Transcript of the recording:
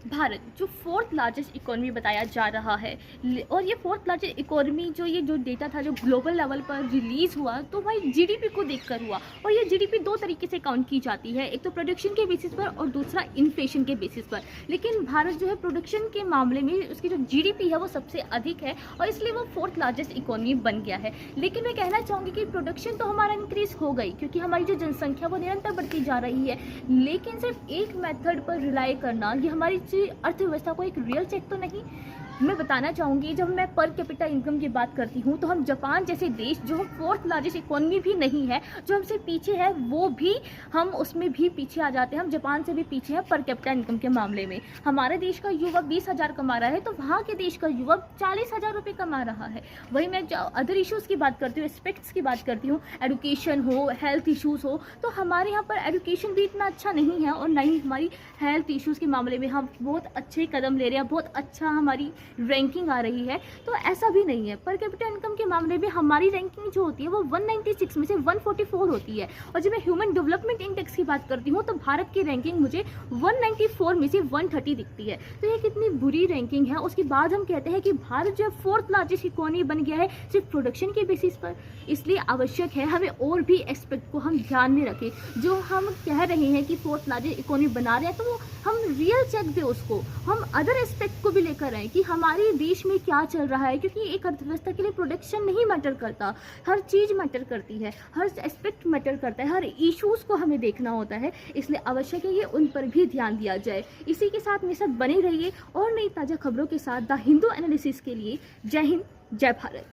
भारत जो fourth largest economy बताया जा रहा है और ये फोर्थ लार्जेस्ट इकोनॉमी जो डेटा था जो ग्लोबल लेवल पर रिलीज़ हुआ तो भाई जीडीपी को देखकर हुआ। और ये जीडीपी दो तरीके से काउंट की जाती है, एक तो प्रोडक्शन के बेसिस पर और दूसरा इन्फ्लेशन के बेसिस पर। लेकिन भारत जो है प्रोडक्शन के मामले में उसकी जो जीडीपी है वो सबसे अधिक है और इसलिए वो फोर्थ लार्जेस्ट इकोनॉमी बन गया है। लेकिन मैं कहना चाहूँगी कि प्रोडक्शन तो हमारा इंक्रीज़ हो गई क्योंकि हमारी जो जनसंख्या वो निरंतर बढ़ती जा रही है, लेकिन सिर्फ एक मेथड पर रिलाई करना ये हमारी अर्थव्यवस्था को एक रियल चेक तो नहीं। मैं बताना चाहूँगी, जब मैं पर कैपिटा इनकम की बात करती हूँ तो हम जापान जैसे देश जो फोर्थ लार्जेस्ट इकोनॉमी भी नहीं है, जो हमसे पीछे है, वो भी हम उसमें भी पीछे आ जाते हैं। हम जापान से भी पीछे हैं पर कैपिटा इनकम के मामले में। हमारे देश का युवा 20,000 कमा रहा है तो वहाँ के देश का युवा 40,000 रुपये कमा रहा है। वही मैं अदर इश्यूज़ की बात करती हूँ, एस्पेक्ट्स की बात करती हूँ, एडुकेशन हो, हेल्थ इश्यूज़ हो, तो हमारे यहाँ पर एडुकेशन भी इतना अच्छा नहीं है और ना ही हमारी हेल्थ इश्यूज़ के मामले में हम बहुत अच्छे कदम ले रहे हैं, बहुत अच्छा हमारी रैंकिंग आ रही है। तो ऐसा भी नहीं है। पर कैपिटा इनकम के मामले में हमारी रैंकिंग जो होती है वो 196 में से 144 होती है। और जब मैं ह्यूमन डेवलपमेंट इंडेक्स की बात करती हूँ तो भारत की रैंकिंग मुझे 194 में से 130 दिखती है। तो ये कितनी बुरी रैंकिंग है। उसके बाद हम कहते हैं कि भारत जो फोर्थ लार्जेस्ट इकोनॉमी बन गया है सिर्फ प्रोडक्शन के बेसिस पर। इसलिए आवश्यक है हमें और भी एस्पेक्ट को हम ध्यान में रखें। जो हम कह रहे हैं कि फोर्थ लार्जेस्ट इकोनॉमी बना रहे हैं तो हम रियल चेक दें उसको, हम अदर एस्पेक्ट को भी लेकर आए कि हमारे देश में क्या चल रहा है। क्योंकि एक अर्थव्यवस्था के लिए प्रोडक्शन नहीं मैटर करता, हर चीज़ मैटर करती है, हर एस्पेक्ट मैटर करता है, हर इश्यूज़ को हमें देखना होता है। इसलिए आवश्यक है ये उन पर भी ध्यान दिया जाए। इसी के साथ मेरे साथ बने रहिए और नई ताज़ा खबरों के साथ द हिंदू एनालिसिस के लिए। जय हिंद, जय भारत।